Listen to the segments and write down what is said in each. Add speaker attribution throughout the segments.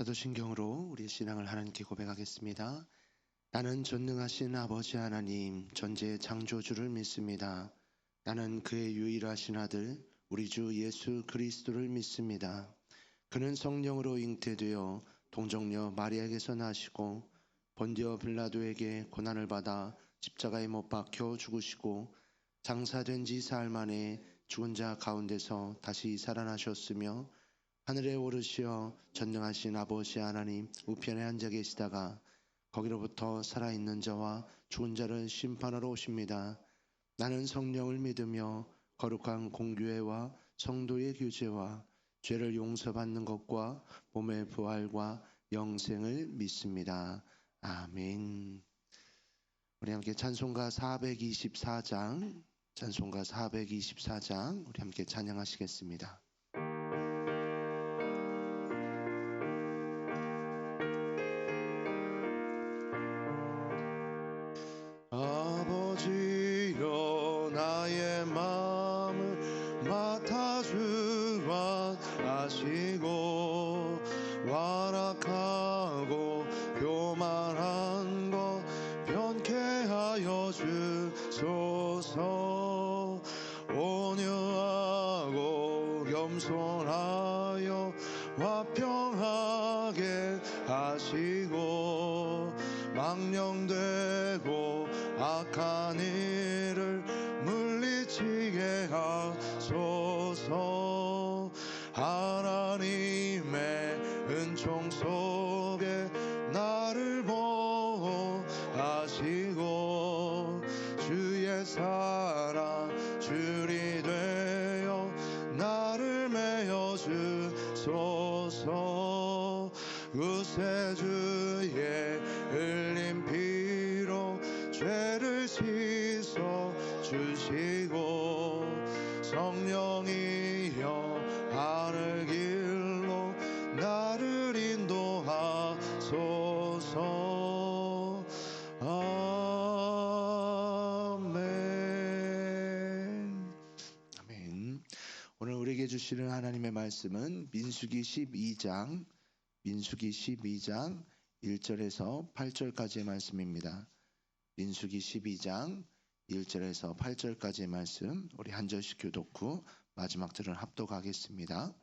Speaker 1: 사도신경으로 우리의 신앙을 하나님께 고백하겠습니다. 나는 전능하신 아버지 하나님 전지의 창조주를 믿습니다. 나는 그의 유일하신 아들 우리 주 예수 그리스도를 믿습니다. 그는 성령으로 잉태되어 동정녀 마리아에게서 나시고 본디오 빌라도에게 고난을 받아 십자가에 못 박혀 죽으시고 장사된 지 사흘 만에 죽은 자 가운데서 다시 살아나셨으며 하늘에 오르시어 전능하신 아버지 하나님 우편에 앉아 계시다가 거기로부터 살아있는 자와 죽은 자를 심판하러 오십니다. 나는 성령을 믿으며 거룩한 공교회와 성도의 교제와 죄를 용서받는 것과 몸의 부활과 영생을 믿습니다. 아멘. 우리 함께 찬송가 424장 우리 함께 찬양하시겠습니다. 아버지여 나의 마음을 맡아주마 하시고 완악하고 교만한 것 변케 하여 주소서. 온유하고 겸손하여 화평하게 하시고 망령되고 악한 일을 물리치게 하소서. 하나님의 은총 속에 나를 보호하시고 주의 사랑 줄이 되어 나를 메어 주소서. 구세주의 흘린 피로 죄를 씻어 주시고 성령이여 하늘 길로 나를 인도하소서. 아멘. 아멘. 오늘 우리에게 주시는 하나님의 말씀은 민수기 12장 1절에서 8절까지의 말씀입니다. 민수기 12장 1절에서 8절까지의 말씀 우리 한 절씩 교독 후 마지막 절은 합독하겠습니다.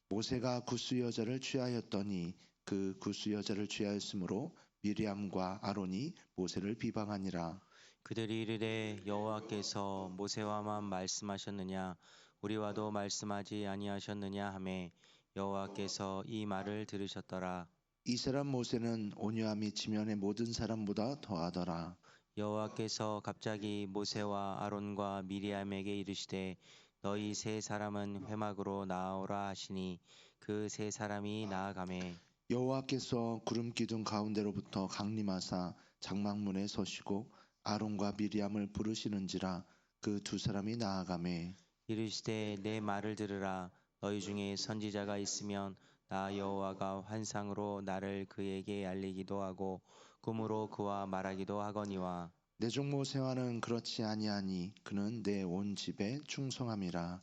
Speaker 1: 모세가 구스 여자를 취하였더니 그 구스 여자를 취하였으므로 미리암과 아론이 모세를 비방하니라.
Speaker 2: 그들이 이르되 여호와께서 모세와만 말씀하셨느냐 우리와도 말씀하지 아니하셨느냐 하매 여호와께서 이 말을 들으셨더라.
Speaker 1: 이 사람 모세는 온유함이 지면의 모든 사람보다 더하더라.
Speaker 2: 여호와께서 갑자기 모세와 아론과 미리암에게 이르시되 너희 세 사람은 회막으로 나아오라 하시니 그 세 사람이 나아가매
Speaker 1: 여호와께서 구름 기둥 가운데로부터 강림하사 장막문에 서시고 아론과 미리암을 부르시는지라 그 두 사람이 나아가매
Speaker 2: 이르시되 내 말을 들으라. 너희 중에 선지자가 있으면 나 여호와가 환상으로 나를 그에게 알리기도 하고 꿈으로 그와 말하기도 하거니와
Speaker 1: 내 종 모세와는 그렇지 아니하니 그는 내 온 집에 충성함이라.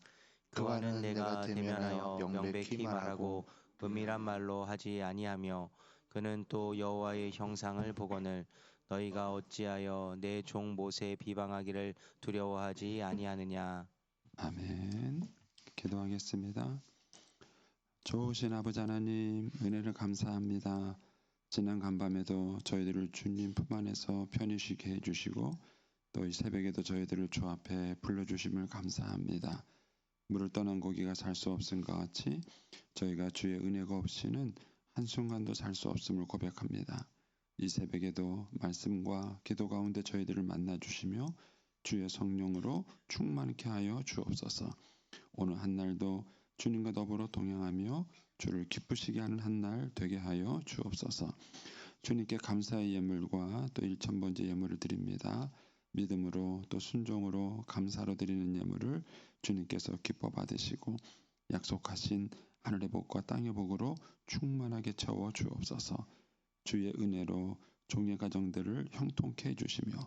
Speaker 2: 그와는 내가 대면하여 명백히 말하고 은밀한 말로 하지 아니하며 그는 또 여호와의 형상을 보거늘 너희가 어찌하여 내 종 모세 비방하기를 두려워하지 아니하느냐.
Speaker 3: 아멘. 기도하겠습니다. 좋으신 아버지 하나님 은혜를 감사합니다. 지난 간밤에도 저희들을 주님 품 안에서 편히 쉬게 해주시고 또 이 새벽에도 저희들을 주 앞에 불러주심을 감사합니다. 물을 떠난 고기가 살 수 없음과 같이 저희가 주의 은혜가 없이는 한순간도 살 수 없음을 고백합니다. 이 새벽에도 말씀과 기도 가운데 저희들을 만나주시며 주의 성령으로 충만케 하여 주옵소서. 오늘 한 날도 주님과 더불어 동행하며 주를 기쁘시게 하는 한 날 되게 하여 주옵소서. 주님께 감사의 예물과 또 1000번째 예물을 드립니다. 믿음으로 또 순종으로 감사로 드리는 예물을 주님께서 기뻐 받으시고 약속하신 하늘의 복과 땅의 복으로 충만하게 채워 주옵소서. 주의 은혜로 종의 가정들을 형통케 해주시며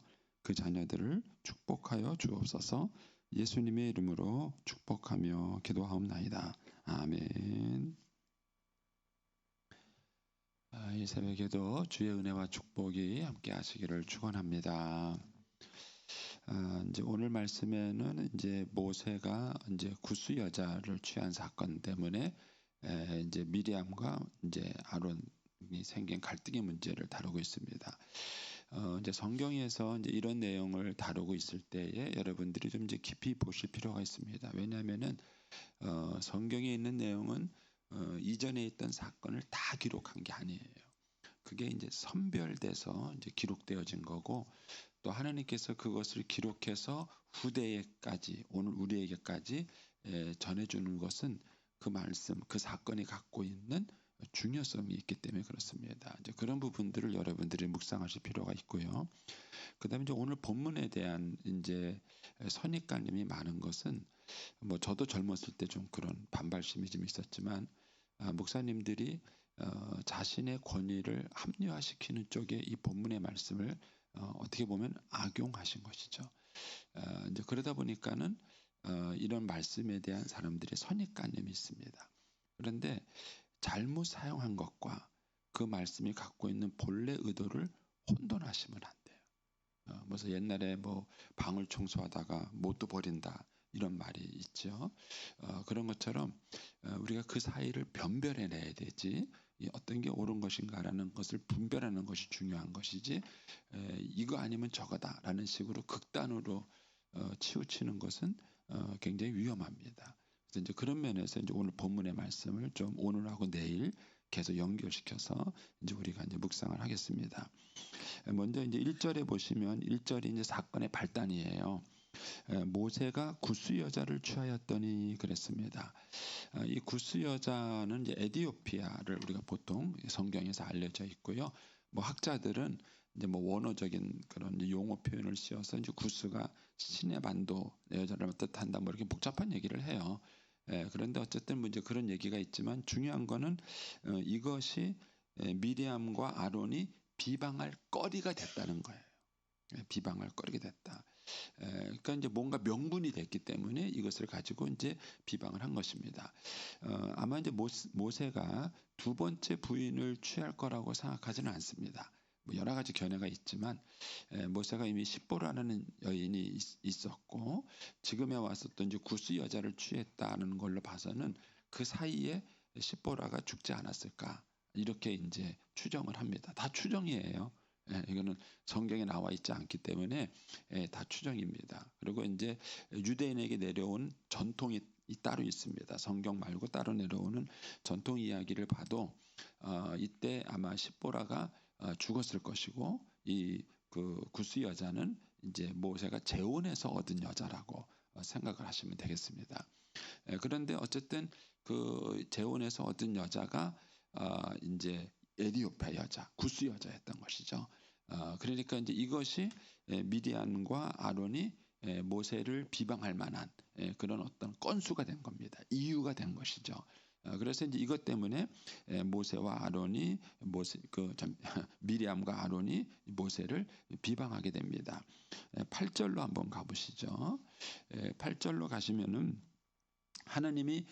Speaker 3: 그 자녀들을 축복하여 주옵소서. 예수님의 이름으로 축복하며 기도하옵나이다. 아멘. 이 새벽에도 주의 은혜와 축복이 함께 하시기를 축원합니다. 이제 오늘 말씀에는 이제 모세가 이제 구스 여자를 취한 사건 때문에 이제 미리암과 이제 아론이 생긴 갈등의 문제를 다루고 있습니다. 이제 성경에서 이제 이런 내용을 다루고 있을 때에 여러분들이 좀 이제 깊이 보실 필요가 있습니다. 왜냐하면은 성경에 있는 내용은 이전에 있던 사건을 다 기록한 게 아니에요. 그게 이제 선별돼서 이제 기록되어진 거고, 또 하나님께서 그것을 기록해서 후대에까지, 오늘 우리에게까지 전해주는 것은 그 말씀, 그 사건이 갖고 있는 중요성이 있기 때문에 그렇습니다. 이제 그런 부분들을 여러분들이 묵상하실 필요가 있고요. 그다음에 이제 오늘 본문에 대한 이제 선입관념이 많은 것은, 뭐 저도 젊었을 때 좀 그런 반발심이 좀 있었지만, 목사님들이 자신의 권위를 합리화시키는 쪽에 이 본문의 말씀을 어떻게 보면 악용하신 것이죠. 이제 그러다 보니까는 이런 말씀에 대한 사람들의 선입관념이 있습니다. 그런데 잘못 사용한 것과 그 말씀이 갖고 있는 본래 의도를 혼돈하시면 안 돼요. 그래서 옛날에 뭐 방을 청소하다가 못도 버린다 이런 말이 있죠. 그런 것처럼 우리가 그 사이를 변별해내야 되지, 어떤 게 옳은 것인가라는 것을 분별하는 것이 중요한 것이지, 이거 아니면 저거다라는 식으로 극단으로 치우치는 것은 굉장히 위험합니다. 그래서 이제 그런 면에서 이제 오늘 본문의 말씀을 좀 오늘하고 내일 계속 연결시켜서 이제 우리가 이제 묵상을 하겠습니다. 먼저 이제 1절에 보시면 1절이 이제 사건의 발단이에요. 모세가 구스 여자를 취하였더니 그랬습니다. 이 구스 여자는 이제 에디오피아를 우리가 보통 성경에서 알려져 있고요. 뭐 학자들은 이제 뭐 원어적인 그런 용어 표현을 씌워서 이제 구스가 시내 반도 여자를 뜻한다 뭐 이렇게 복잡한 얘기를 해요. 그런데 어쨌든 뭐 이제 그런 얘기가 있지만 중요한 거는 이것이 미리암과 아론이 비방할 거리가 됐다는 거예요. 비방할 거리가 됐다. 그러니까 이제 뭔가 명분이 됐기 때문에 이것을 가지고 이제 비방을 한 것입니다. 아마 이제 모세가 두 번째 부인을 취할 거라고 생각하지는 않습니다. 뭐 여러 가지 견해가 있지만 모세가 이미 십보라는 여인이 있었고 지금에 와서 또 이제 구스 여자를 취했다는 걸로 봐서는 그 사이에 십보라가 죽지 않았을까 이렇게 이제 추정을 합니다. 다 추정이에요. 이거는 성경에 나와 있지 않기 때문에 다 추정입니다. 그리고 이제 유대인에게 내려온 전통이 따로 있습니다. 성경 말고 따로 내려오는 전통 이야기를 봐도 이때 아마 십보라가 죽었을 것이고 이 그 구스 여자는 이제 모세가 재혼해서 얻은 여자라고 생각을 하시면 되겠습니다. 그런데 어쨌든 그 재혼해서 얻은 여자가 이제 에디오피아 여자, 구스 여자였던 것이죠. 그러니까 이제 이것이 미디안과 아론이 모세를 비방할 만한 그런 어떤 건수가 된 겁니다. 이유가 된 것이죠. 그래서 이제 이것 때문에 모세와 아론이 미리암과 아론이 모세를 비방하게 됩니다. 8절로 한번 가보시죠. 8절로 가시면은 하나님이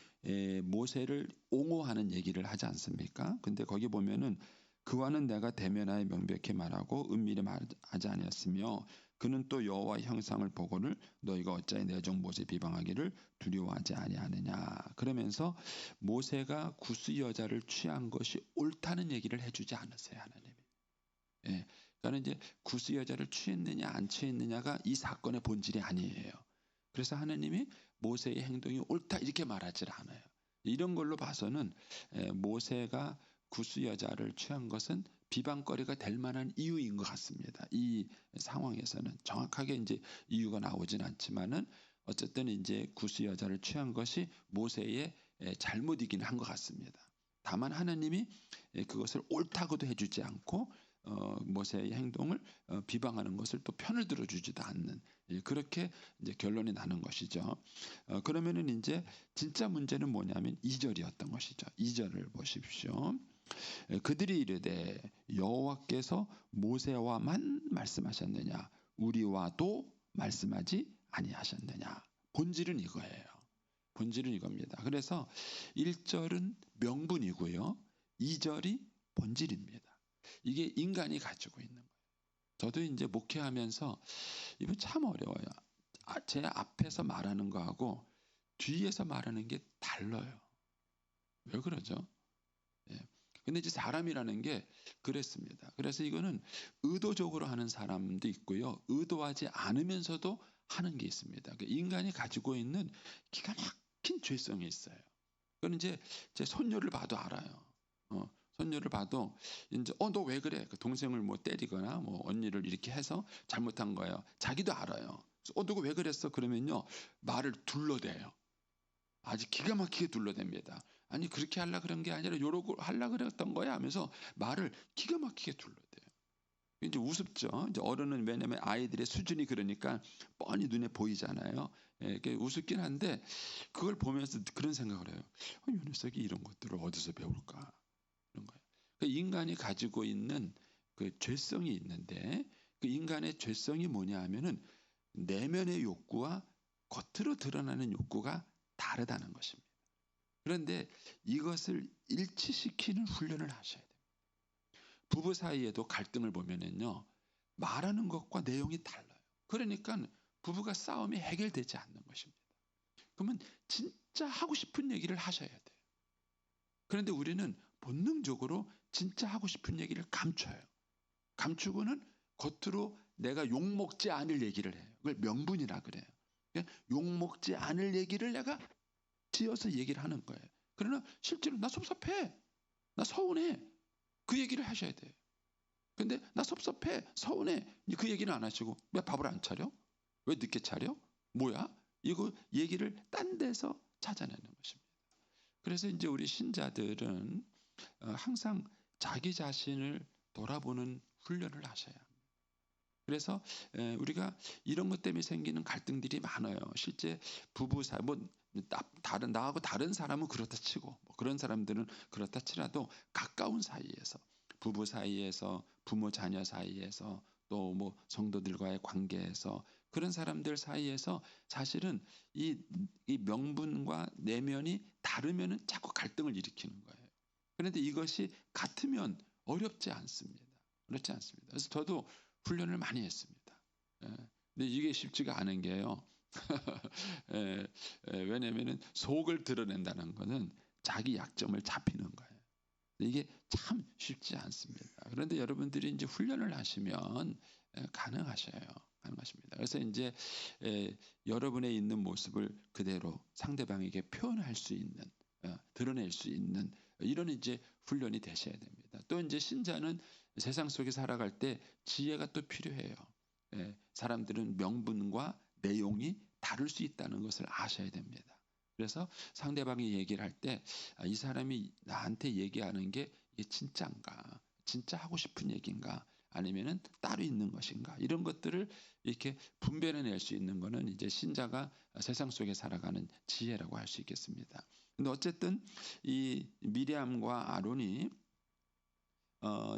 Speaker 3: 모세를 옹호하는 얘기를 하지 않습니까? 근데 거기 보면은 그와는 내가 대면하여 명백히 말하고 은밀히 말하지 아니었으며 그는 또 여호와의 형상을 보고를 너희가 어찌하여 내 종 모세 비방하기를 두려워하지 아니하느냐. 그러면서 모세가 구스 여자를 취한 것이 옳다는 얘기를 해주지 않았어요, 하나님이. 그러니까 이제 구스 여자를 취했느냐 안 취했느냐가 이 사건의 본질이 아니에요. 그래서 하나님이 모세의 행동이 옳다 이렇게 말하지 않아요. 이런 걸로 봐서는 모세가 구스 여자를 취한 것은 비방거리가 될 만한 이유인 것 같습니다. 이 상황에서는 정확하게 이제 이유가 나오진 않지만은 어쨌든 이제 구스 여자를 취한 것이 모세의 잘못이긴 한 것 같습니다. 다만 하나님이 그것을 옳다고도 해주지 않고 모세의 행동을 비방하는 것을 또 편을 들어주지도 않는 그렇게 이제 결론이 나는 것이죠. 그러면은 이제 진짜 문제는 뭐냐면 2절이었던 것이죠. 2절을 보십시오. 그들이 이르되 여호와께서 모세와만 말씀하셨느냐 우리와도 말씀하지 아니하셨느냐. 본질은 이거예요. 본질은 이겁니다. 그래서 1절은 명분이고요. 2절이 본질입니다. 이게 인간이 가지고 있는 거예요. 저도 이제 목회하면서 이거 참 어려워요. 제 앞에서 말하는 거하고 뒤에서 말하는 게 달라요. 왜 그러죠? 예. 근데 이제 사람이라는 게 그랬습니다. 그래서 이거는 의도적으로 하는 사람도 있고요. 의도하지 않으면서도 하는 게 있습니다. 인간이 가지고 있는 기가 막힌 죄성이 있어요. 그건 이제 제 손녀를 봐도 알아요. 손녀를 봐도 이제 너 왜 그래? 그 동생을 뭐 때리거나 뭐 언니를 이렇게 해서 잘못한 거예요. 자기도 알아요. 누구 왜 그랬어? 그러면요 말을 둘러대요. 아주 기가 막히게 둘러댑니다. 아니 그렇게 하려 그런 게 아니라 요러고 하려 그랬던 거야 하면서 말을 기가 막히게 둘러대요. 이제 우습죠. 이제 어른은 왜냐면 아이들의 수준이 그러니까 뻔히 눈에 보이잖아요. 예, 우습긴 한데 그걸 보면서 그런 생각을 해요. 요 녀석이 이런 것들을 어디서 배울까? 이런 거예요. 그 인간이 가지고 있는 그 죄성이 있는데 그 인간의 죄성이 뭐냐 하면은 내면의 욕구와 겉으로 드러나는 욕구가 다르다는 것입니다. 그런데 이것을 일치시키는 훈련을 하셔야 돼요. 부부 사이에도 갈등을 보면은요, 말하는 것과 내용이 달라요. 그러니까 부부가 싸움이 해결되지 않는 것입니다. 그러면 진짜 하고 싶은 얘기를 하셔야 돼요. 그런데 우리는 본능적으로 진짜 하고 싶은 얘기를 감춰요. 감추고는 겉으로 내가 욕먹지 않을 얘기를 해요. 그걸 명분이라 그래요. 욕먹지 않을 얘기를 내가 지어서 얘기를 하는 거예요. 그러나 실제로 나 섭섭해. 나 서운해. 그 얘기를 하셔야 돼요. 근데 나 섭섭해. 서운해. 그 얘기는 안 하시고 왜 밥을 안 차려? 왜 늦게 차려? 뭐야? 이거 얘기를 딴 데서 찾아내는 것입니다. 그래서 이제 우리 신자들은 항상 자기 자신을 돌아보는 훈련을 하셔야 합니다. 그래서 우리가 이런 것 때문에 생기는 갈등들이 많아요. 실제 부부 사이 나하고 다른 사람은 그렇다 치고 뭐 그런 사람들은 그렇다 치라도 가까운 사이에서 부부 사이에서 부모 자녀 사이에서 또 뭐 성도들과의 관계에서 그런 사람들 사이에서 사실은 이 명분과 내면이 다르면은 자꾸 갈등을 일으키는 거예요. 그런데 이것이 같으면 어렵지 않습니다. 그렇지 않습니다. 그래서 저도 훈련을 많이 했습니다. 근데 이게 쉽지가 않은 게요. 왜냐면은 속을 드러낸다는 것은 자기 약점을 잡히는 거예요. 이게 참 쉽지 않습니다. 그런데 여러분들이 이제 훈련을 하시면 가능하셔요. 가능하십니다. 그래서 이제 여러분의 있는 모습을 그대로 상대방에게 표현할 수 있는, 드러낼 수 있는 이런 이제 훈련이 되셔야 됩니다. 또 이제 신자는 세상 속에 살아갈 때 지혜가 또 필요해요. 사람들은 명분과 내용이 다를 수 있다는 것을 아셔야 됩니다. 그래서 상대방이 얘기를 할 때 이 사람이 나한테 얘기하는 게 이게 진짜인가, 진짜 하고 싶은 얘기인가, 아니면은 따로 있는 것인가 이런 것들을 이렇게 분별해낼 수 있는 것은 이제 신자가 세상 속에 살아가는 지혜라고 할 수 있겠습니다. 근데 어쨌든 이 미리암과 아론이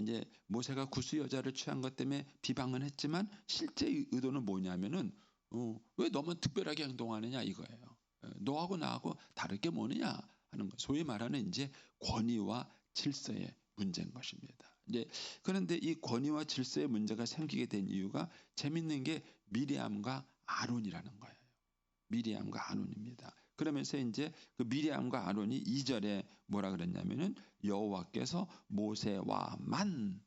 Speaker 3: 이제 모세가 구스 여자를 취한 것 때문에 비방은 했지만 실제 의도는 뭐냐면은 왜 너만 특별하게 행동하느냐 이거예요. 너하고 나하고 다를 게 뭐느냐 하는 거. 소위 말하는 이제 권위와 질서의 문제인 것입니다. 이제 그런데 이 권위와 질서의 문제가 생기게 된 이유가 재밌는 게 미리암과 아론이라는 거예요. 미리암과 아론입니다. 그러면서 이제 그 미리암과 아론이 2절에 뭐라 그랬냐면은 여호와께서 모세와만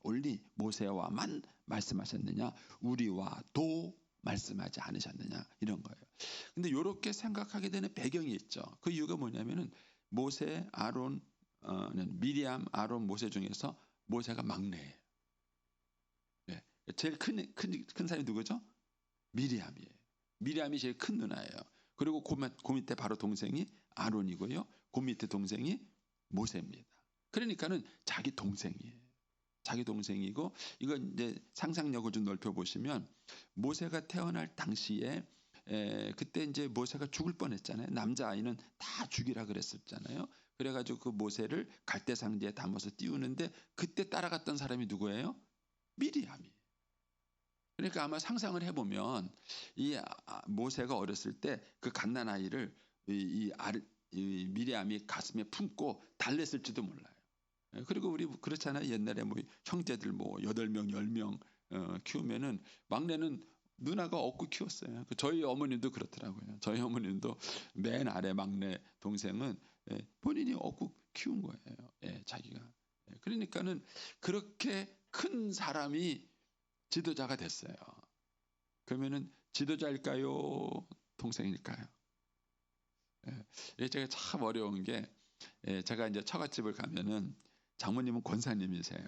Speaker 3: 올리 모세와만 말씀하셨느냐 우리와도 말씀하지 않으셨느냐 이런 거예요. 근데 이렇게 생각하게 되는 배경이 있죠. 그 이유가 뭐냐면은 모세, 아론, 미리암, 아론, 모세 중에서 모세가 막내예요. 제일 큰 사람이 누구죠? 미리암이에요. 미리암이 제일 큰 누나예요. 그리고 그 밑에 바로 동생이 아론이고요. 그 밑에 동생이 모세입니다. 그러니까는 자기 동생이에요. 자기 동생이고 이건 이제 상상력을 좀 넓혀 보시면 모세가 태어날 당시에 그때 이제 모세가 죽을 뻔했잖아요. 남자 아이는 다 죽이라 그랬었잖아요. 그래가지고 그 모세를 갈대상지에 담아서 띄우는데 그때 따라갔던 사람이 누구예요? 미리암이. 그러니까 아마 상상을 해보면 이 모세가 어렸을 때 그 갓난 아이를 이 미리암이 가슴에 품고 달랬을지도 몰라요. 그리고 우리 그렇잖아요. 옛날에 뭐 형제들 뭐 8명, 10명 키우면은 막내는 누나가 업고 키웠어요. 저희 어머님도 그렇더라고요. 저희 어머님도 맨 아래 막내 동생은 본인이 업고 키운 거예요. 자기가. 그러니까는 그렇게 큰 사람이 지도자가 됐어요. 그러면은 지도자일까요? 동생일까요? 제가 참 어려운 게 제가 이제 처갓집을 가면은 장모님은 권사님이세요.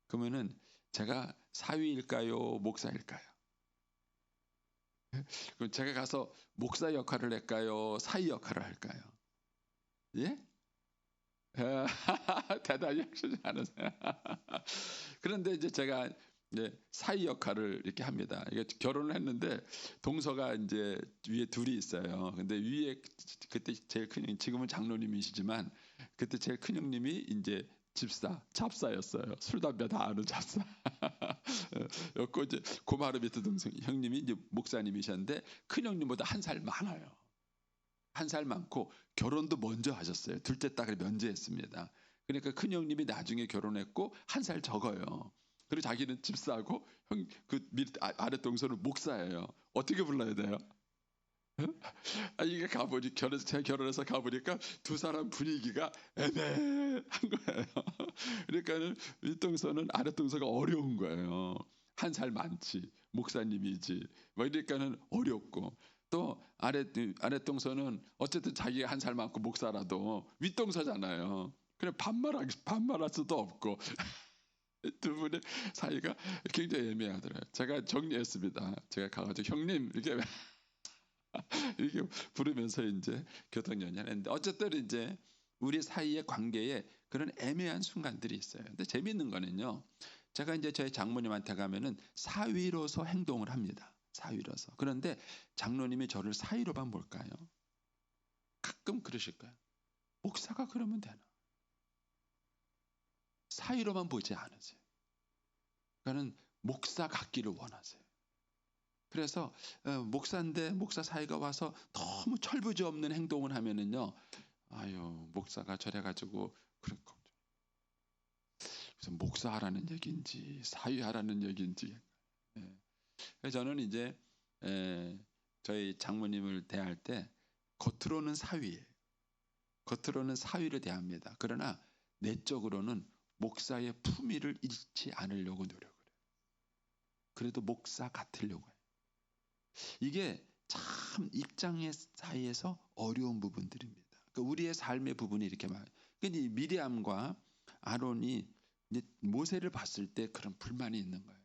Speaker 3: 그러면은 제가 사위일까요? 목사일까요? 그럼 제가 가서 목사 역할을 할까요? 사위 역할을 할까요? 예? 대단히 하시지 않으세요? 그런데 이제 제가 이제 사위 역할을 이렇게 합니다. 이게 결혼을 했는데 동서가 이제 위에 둘이 있어요. 근데 위에 그때 제일 큰 형, 지금은 장로님이시지만 그때 제일 큰 형님이 이제 잡사였어요. 술 담배 다 아는 잡사. 였고 이제 고마르 밑에 동생 형님이 이제 목사님이셨는데 큰 형님보다 한 살 많아요. 한 살 많고 결혼도 먼저 하셨어요. 둘째 딸을 면제했습니다. 그러니까 큰 형님이 나중에 결혼했고 한 살 적어요. 그리고 자기는 집사하고 아래 동서는 목사예요. 어떻게 불러야 돼요? 이게 제가 결혼해서 가보니까 두 사람 분위기가 애매한 거예요. 그러니까는 윗동서는 아랫동서가 어려운 거예요. 한 살 많지, 목사님이지. 뭐 이러니까는 어렵고 또 아랫동서는 어쨌든 자기가 한 살 많고 목사라도 윗동서잖아요. 그래 반말할 수도 없고 두 분의 사이가 굉장히 애매하더라고요. 제가 정리했습니다. 제가 가가지고 형님 이렇게 부르면서 이제 교통연연했는데 어쨌든 이제 우리 사이의 관계에 그런 애매한 순간들이 있어요. 근데 재미있는 거는요. 제가 이제 저희 장모님한테 가면은 사위로서 행동을 합니다. 사위로서. 그런데 장로님이 저를 사위로만 볼까요? 가끔 그러실 거예요. 목사가 그러면 되나? 사위로만 보지 않으세요. 그러니까는 목사 같기를 원하세요. 그래서 목사인데 목사 사이가 와서 너무 철부지 없는 행동을 하면은요. 아유 목사가 저래가지고 그렇고 그래서 목사하라는 얘기인지 사위하라는 얘기인지. 그래서 저는 이제 저희 장모님을 대할 때 겉으로는 사위예요. 겉으로는 사위를 대합니다. 그러나 내적으로는 목사의 품위를 잃지 않으려고 노력을 해요. 그래도 목사 같으려고 해요. 이게 참 입장의 사이에서 어려운 부분들입니다. 그러니까 우리의 삶의 부분이 이렇게 많아요. 그러니까 미리암과 아론이 이제 모세를 봤을 때 그런 불만이 있는 거예요.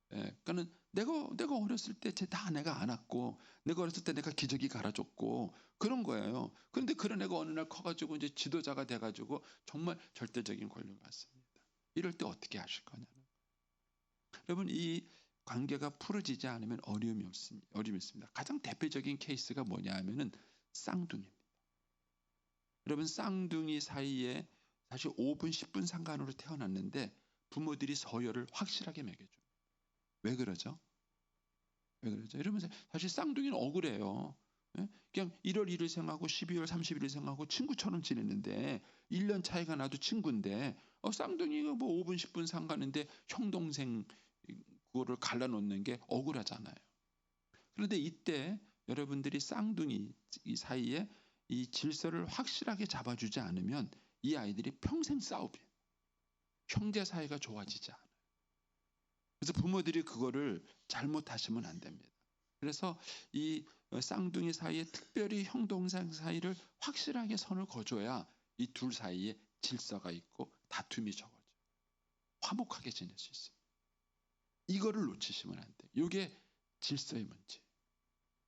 Speaker 3: 그러니까는 내가 어렸을 때 다 내가 안았고, 내가 어렸을 때 내가 기저귀 갈아줬고 그런 거예요. 그런데 그런 애가 어느 날 커가지고 이제 지도자가 돼가지고 정말 절대적인 권력을 갖습니다. 이럴 때 어떻게 하실 거냐는. 여러분 이 관계가 풀어지지 않으면 어려움이 있습니다. 가장 대표적인 케이스가 뭐냐 하면은 쌍둥이입니다. 여러분 쌍둥이 사이에 사실 5분 10분 상관으로 태어났는데 부모들이 서열을 확실하게 매겨줘요. 왜 그러죠? 왜 그러죠? 여러분 사실 쌍둥이는 억울해요. 그냥 1월 1일 생하고 12월 31일 생하고 친구처럼 지냈는데 1년 차이가 나도 친구인데 쌍둥이가 뭐 5분 10분 상관인데 형 동생 그거를 갈라놓는 게 억울하잖아요. 그런데 이때 여러분들이 쌍둥이 이 사이에 이 질서를 확실하게 잡아주지 않으면 이 아이들이 평생 싸우게 형제 사이가 좋아지지 않아요. 그래서 부모들이 그거를 잘못하시면 안 됩니다. 그래서 이 쌍둥이 사이에 특별히 형 동생 사이를 확실하게 선을 그어줘야 이 둘 사이에 질서가 있고 다툼이 적어져요. 화목하게 지낼 수 있어요. 이거를 놓치시면 안 돼요. 이게 질서의 문제.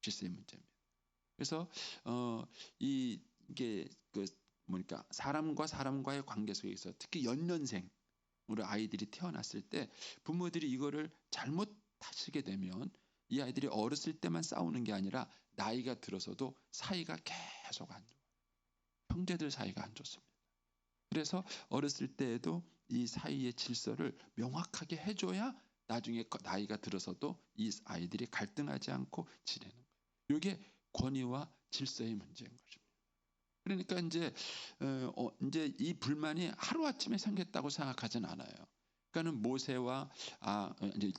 Speaker 3: 질서의 문제입니다. 그래서 이게 뭐니까 사람과 사람과의 관계 속에서 특히 연년생 우리 아이들이 태어났을 때 부모들이 이거를 잘못하시게 되면 이 아이들이 어렸을 때만 싸우는 게 아니라 나이가 들어서도 사이가 계속 안 좋아요. 형제들 사이가 안 좋습니다. 그래서 어렸을 때에도 이 사이의 질서를 명확하게 해줘야 나중에 나이가 들어서도 이 아이들이 갈등하지 않고 지내는 거예요. 이게 권위와 질서의 문제인 것입니다. 그러니까 이제 이 불만이 하루아침에 생겼다고 생각하진 않아요. 그러니까는 모세와 이제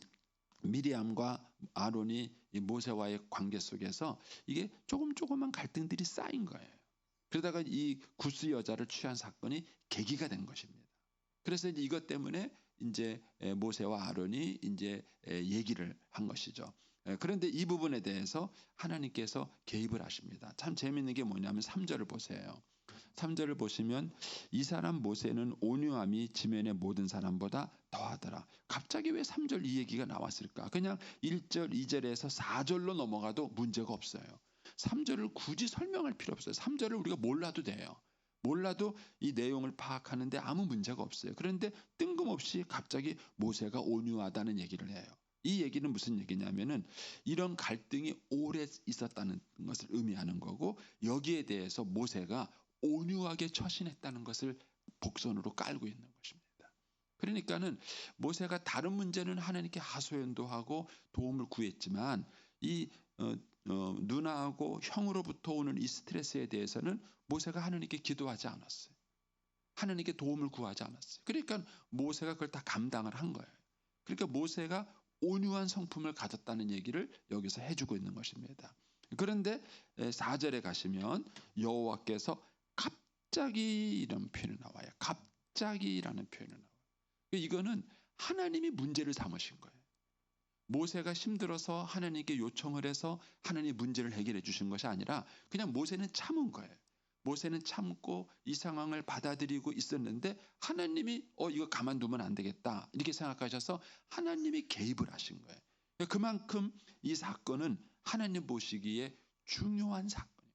Speaker 3: 미리암과 아론이 이 모세와의 관계 속에서 이게 조금만 갈등들이 쌓인 거예요. 그러다가 이 구스 여자를 취한 사건이 계기가 된 것입니다. 그래서 이제 이것 때문에 이제 모세와 아론이 이제 얘기를 한 것이죠. 그런데 이 부분에 대해서 하나님께서 개입을 하십니다. 참 재미있는 게 뭐냐면 3절을 보세요. 3절을 보시면 이 사람 모세는 온유함이 지면의 모든 사람보다 더하더라. 갑자기 왜 3절 이 얘기가 나왔을까? 그냥 1절, 2절에서 4절로 넘어가도 문제가 없어요. 3절을 굳이 설명할 필요 없어요. 3절을 우리가 몰라도 돼요. 몰라도 이 내용을 파악하는데 아무 문제가 없어요. 그런데 뜬금없이 갑자기 모세가 온유하다는 얘기를 해요. 이 얘기는 무슨 얘기냐면은 이런 갈등이 오래 있었다는 것을 의미하는 거고, 여기에 대해서 모세가 온유하게 처신했다는 것을 복선으로 깔고 있는 것입니다. 그러니까는 모세가 다른 문제는 하나님께 하소연도 하고 도움을 구했지만 이 누나하고 형으로부터 오는 이 스트레스에 대해서는 모세가 하나님께 기도하지 않았어요. 하나님께 도움을 구하지 않았어요. 그러니까 모세가 그걸 다 감당을 한 거예요. 그러니까 모세가 온유한 성품을 가졌다는 얘기를 여기서 해주고 있는 것입니다. 그런데 4절에 가시면 여호와께서 갑자기 이런 표현이 나와요. 갑자기라는 표현이 나와요. 이거는 하나님이 문제를 삼으신 거예요. 모세가 힘들어서 하나님께 요청을 해서 하나님이 문제를 해결해 주신 것이 아니라 그냥 모세는 참은 거예요. 모세는 참고 이 상황을 받아들이고 있었는데 하나님이 이거 가만두면 안 되겠다 이렇게 생각하셔서 하나님이 개입을 하신 거예요. 그만큼 이 사건은 하나님 보시기에 중요한 사건이에요.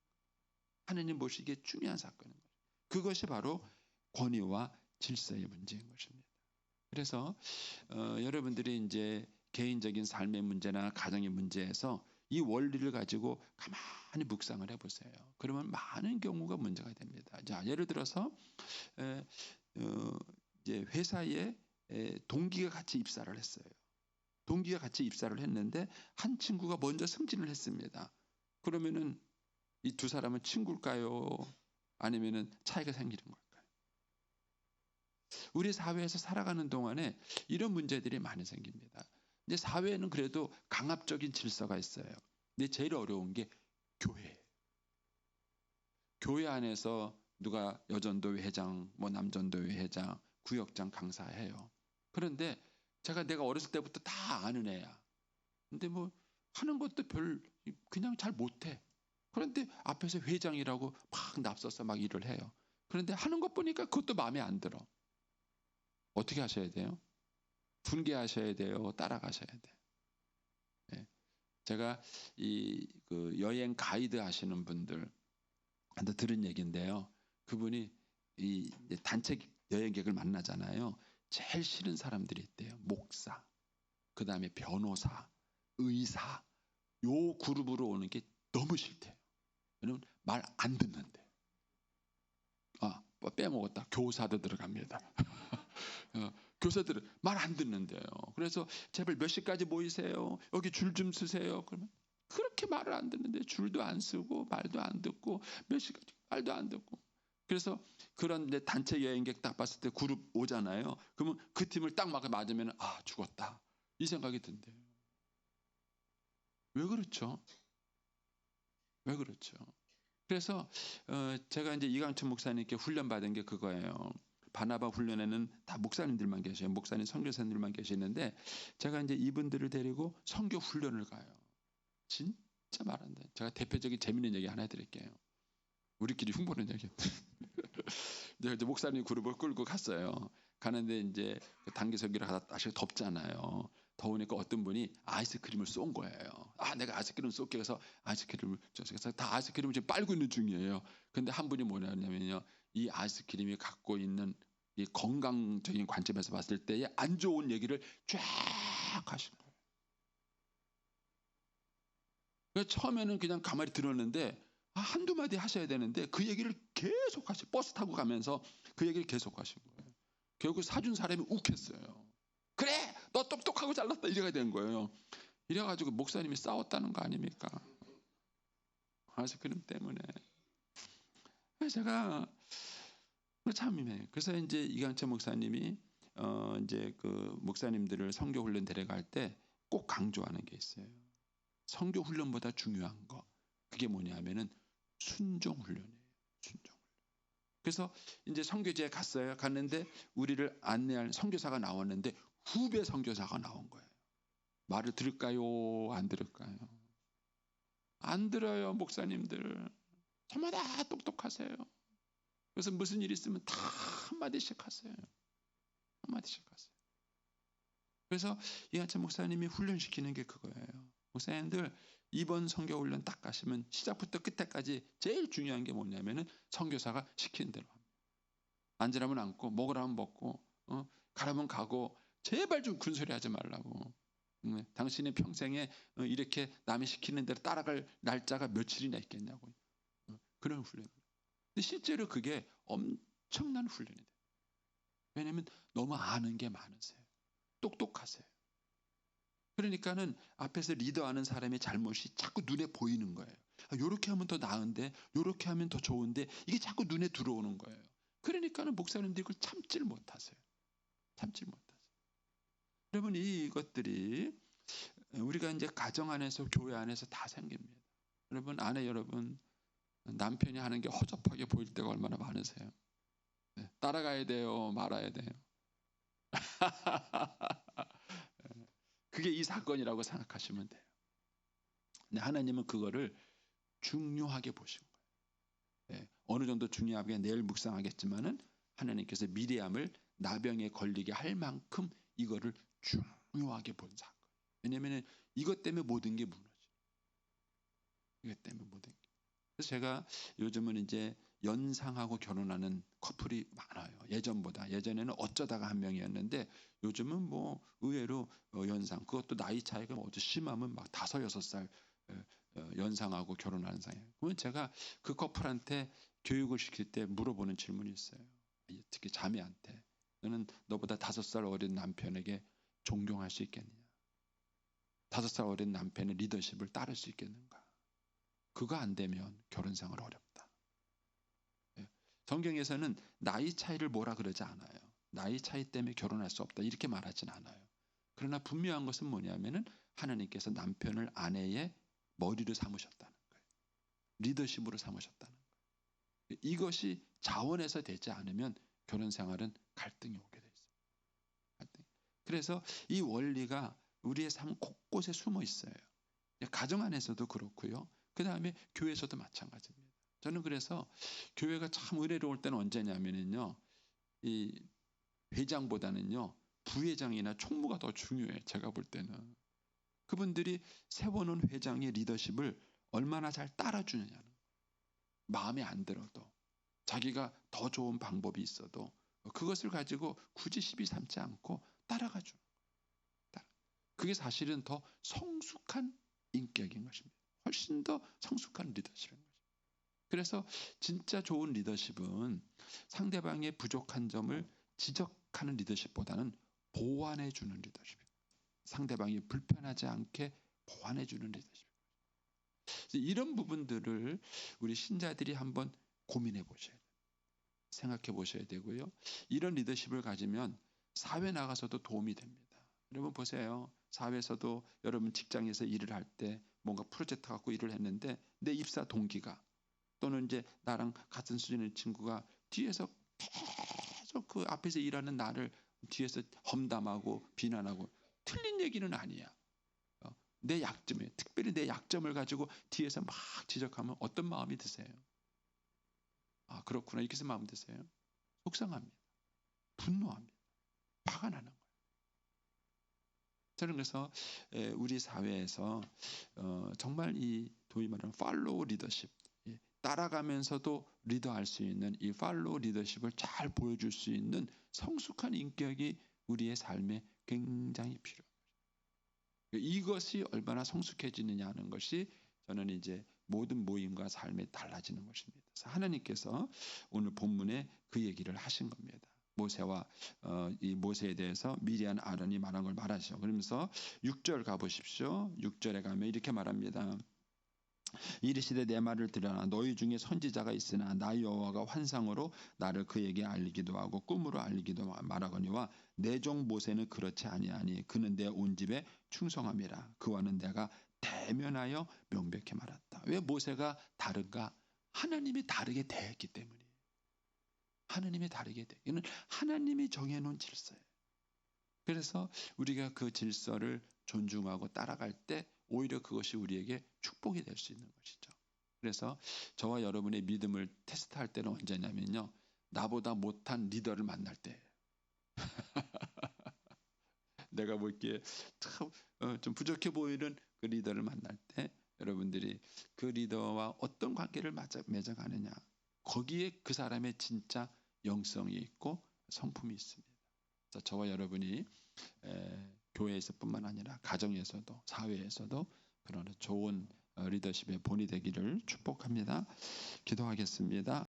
Speaker 3: 하나님 보시기에 중요한 사건인 거예요. 그것이 바로 권위와 질서의 문제인 것입니다. 그래서 여러분들이 이제 개인적인 삶의 문제나 가정의 문제에서 이 원리를 가지고 가만히 묵상을 해보세요. 그러면 많은 경우가 문제가 됩니다. 자, 예를 들어서 이제 회사에 동기가 같이 입사를 했어요. 동기가 같이 입사를 했는데 한 친구가 먼저 승진을 했습니다. 그러면은 이 두 사람은 친구일까요? 아니면은 차이가 생기는 걸까요? 우리 사회에서 살아가는 동안에 이런 문제들이 많이 생깁니다. 근데 사회에는 그래도 강압적인 질서가 있어요. 근데 제일 어려운 게 교회. 교회 안에서 누가 여전도회 회장, 남전도회 회장, 구역장 강사해요. 그런데 내가 어렸을 때부터 다 아는 애야. 근데 하는 것도 그냥 잘 못해. 그런데 앞에서 회장이라고 막 납서서 막 일을 해요. 그런데 하는 것 보니까 그것도 마음에 안 들어. 어떻게 하셔야 돼요? 분개하셔야 돼요? 따라가셔야 돼요? 네. 제가 그 여행 가이드 하시는 분들한테 들은 얘기인데요. 그분이 이 단체 여행객을 만나잖아요. 제일 싫은 사람들이 있대요. 목사, 그 다음에 변호사, 의사, 요 그룹으로 오는 게 너무 싫대요. 왜냐면 말 안 듣는데. 빼먹었다. 교사도 들어갑니다. 교사들은 말 안 듣는데요. 그래서 제발 몇 시까지 모이세요. 여기 줄 좀 쓰세요. 그러면 그렇게 말을 안 듣는데 줄도 안 쓰고 말도 안 듣고 몇 시까지 말도 안 듣고. 그래서 그런 단체 여행객 딱 봤을 때 그룹 오잖아요. 그러면 그 팀을 딱 맞으면 죽었다. 이 생각이 든대요. 왜 그렇죠? 왜 그렇죠? 그래서 제가 이제 이강천 목사님께 훈련받은 게 그거예요. 바나바 훈련에는 다 목사님들만 계셔요. 목사님, 선교사님들만 계시는데 제가 이제 이분들을 데리고 선교 훈련을 가요. 진짜 말한다. 제가 대표적인 재밌는 얘기 하나 해드릴게요. 우리끼리 흉보는 얘기. 이제 목사님 그룹을 끌고 갔어요. 가는데 이제 단기석이라 가다 날씨가 덥잖아요. 더우니까 어떤 분이 아이스크림을 쏜 거예요. 내가 아이스크림 쏠게 해서 아이스크림을 그래서 다 아이스크림을 지금 빨고 있는 중이에요. 근데 한 분이 뭐냐면요. 이 아이스크림이 갖고 있는 이 건강적인 관점에서 봤을 때의 안 좋은 얘기를 쫙 하시는 거예요. 그래서 처음에는 그냥 가만히 들었는데 한두 마디 하셔야 되는데 그 얘기를 계속 하시고 버스 타고 가면서 그 얘기를 계속 하신 거예요. 결국 사준 사람이 욱했어요. 그래 너 똑똑하고 잘났다 이래가 된 거예요. 이래가지고 목사님이 싸웠다는 거 아닙니까? 아이스크림 때문에. 제가 참이네. 그래서 이제 이강철 목사님이 이제 그 목사님들을 선교 훈련 데려갈 때 꼭 강조하는 게 있어요. 선교 훈련보다 중요한 거. 그게 뭐냐면은 순종 훈련이에요. 순종. 그래서 이제 선교지에 갔어요. 갔는데 우리를 안내할 선교사가 나왔는데 후배 선교사가 나온 거예요. 말을 들을까요? 안 들을까요? 안 들어요, 목사님들. 저마다 똑똑하세요. 그래서 무슨 일 있으면 다 한마디씩 하세요. 한마디씩 하세요. 그래서 이한철 목사님이 훈련시키는 게 그거예요. 목사님들 이번 선교 훈련 딱 가시면 시작부터 끝까지 제일 중요한 게 뭐냐면은 선교사가 시키는 대로 합니다. 앉으라면 앉고 먹으라면 먹고 가라면 가고 제발 좀 군소리 하지 말라고. 당신의 평생에 이렇게 남이 시키는 대로 따라갈 날짜가 며칠이나 있겠냐고. 그런 훈련. 근데 실제로 그게 엄청난 훈련이 돼요. 왜냐하면 너무 아는 게 많으세요. 똑똑하세요. 그러니까는 앞에서 리더하는 사람의 잘못이 자꾸 눈에 보이는 거예요. 요렇게 하면 더 나은데 요렇게 하면 더 좋은데 이게 자꾸 눈에 들어오는 거예요. 그러니까는 목사님들이 그걸 참지를 못하세요. 참지 못하세요. 여러분 이것들이 우리가 이제 가정 안에서 교회 안에서 다 생깁니다. 여러분 아내 여러분 남편이 하는 게 허접하게 보일 때가 얼마나 많으세요. 따라가야 돼요, 말아야 돼요. 그게 이 사건이라고 생각하시면 돼요. 근데 하나님은 그거를 중요하게 보신 거예요. 어느 정도 중요하게 내일 묵상하겠지만은 하나님께서 미리암을 나병에 걸리게 할 만큼 이거를 중요하게 본 사건. 왜냐하면 이것 때문에 모든 게 무너져. 이것 때문에 모든 게. 그래서 제가 요즘은 이제 연상하고 결혼하는 커플이 많아요. 예전보다. 예전에는 어쩌다가 한 명이었는데 요즘은 뭐 의외로 연상. 그것도 나이 차이가 어디 심하면 막 5, 6살 연상하고 결혼하는 상이에요. 그러면 제가 그 커플한테 교육을 시킬 때 물어보는 질문이 있어요. 특히 자매한테. 너는 너보다 5살 어린 남편에게 존경할 수 있겠느냐? 5살 어린 남편의 리더십을 따를 수 있겠는가? 그거 안 되면 결혼 생활 어렵다. 성경에서는 나이 차이를 뭐라 그러지 않아요. 나이 차이 때문에 결혼할 수 없다 이렇게 말하진 않아요. 그러나 분명한 것은 뭐냐면은 하나님께서 남편을 아내의 머리로 삼으셨다는 거예요. 리더십으로 삼으셨다는 거예요. 이것이 자원에서 되지 않으면 결혼 생활은 갈등이 오게 돼 있어요. 갈등. 그래서 이 원리가 우리의 삶 곳곳에 숨어 있어요. 가정 안에서도 그렇고요. 그 다음에 교회에서도 마찬가지입니다. 저는 그래서 교회가 참 은혜로울 때는 언제냐면요. 이 회장보다는요. 부회장이나 총무가 더 중요해요. 제가 볼 때는. 그분들이 세워놓은 회장의 리더십을 얼마나 잘 따라주느냐는 마음에 안 들어도 자기가 더 좋은 방법이 있어도 그것을 가지고 굳이 시비 삼지 않고 따라가 주는 거예요. 그게 사실은 더 성숙한 인격인 것입니다. 훨씬 더 성숙한 리더십인 거죠. 그래서 진짜 좋은 리더십은 상대방의 부족한 점을 지적하는 리더십보다는 보완해 주는 리더십입니다. 상대방이 불편하지 않게 보완해 주는 리더십. 이런 부분들을 우리 신자들이 한번 고민해 보셔야 돼요. 생각해 보셔야 되고요. 이런 리더십을 가지면 사회 나가서도 도움이 됩니다. 여러분 보세요. 사회에서도 여러분 직장에서 일을 할 때 뭔가 프로젝트 갖고 일을 했는데 내 입사 동기가 또는 이제 나랑 같은 수준의 친구가 뒤에서 계속 그 앞에서 일하는 나를 뒤에서 험담하고 비난하고 틀린 얘기는 아니야. 내 약점에 특별히 내 약점을 가지고 뒤에서 막 지적하면 어떤 마음이 드세요? 아 그렇구나 이렇게 해서 마음 드세요? 속상합니다. 분노합니다. 화가 나는 거예요. 저는 그래서 우리 사회에서 정말 이 도희 말하는 팔로우 리더십 따라가면서도 리더할 수 있는 이 팔로우 리더십을 잘 보여줄 수 있는 성숙한 인격이 우리의 삶에 굉장히 필요해요. 이것이 얼마나 성숙해지느냐 하는 것이 저는 이제 모든 모임과 삶에 달라지는 것입니다. 그래서 하나님께서 오늘 본문에 그 얘기를 하신 겁니다. 모세와 이 모세에 대해서 미리안 아론이 말한 걸 말하죠. 그러면서 6절 가보십시오. 6절에 가면 이렇게 말합니다. 이르시되 내 말을 들으라. 너희 중에 선지자가 있으나 나 여호와가 환상으로 나를 그에게 알리기도 하고 꿈으로 알리기도 말하거니와 내 종 모세는 그렇지 아니하니 그는 내 온 집에 충성함이라. 그와는 내가 대면하여 명백히 말했다. 왜 모세가 다른가? 하나님이 다르게 대했기 때문이에요. 하나님이 다르게 대. 이는 하나님이 정해놓은 질서예요. 그래서 우리가 그 질서를 존중하고 따라갈 때 오히려 그것이 우리에게 축복이 될 수 있는 것이죠. 그래서 저와 여러분의 믿음을 테스트할 때는 언제냐면요. 나보다 못한 리더를 만날 때예요. 내가 보기에 참 좀 부족해 보이는 그 리더를 만날 때 여러분들이 그 리더와 어떤 관계를 맺어가느냐. 거기에 그 사람의 진짜 영성이 있고 성품이 있습니다. 그래서 저와 여러분이 교회에서뿐만 아니라 가정에서도 사회에서도 그런 좋은 리더십의 본이 되기를 축복합니다. 기도하겠습니다.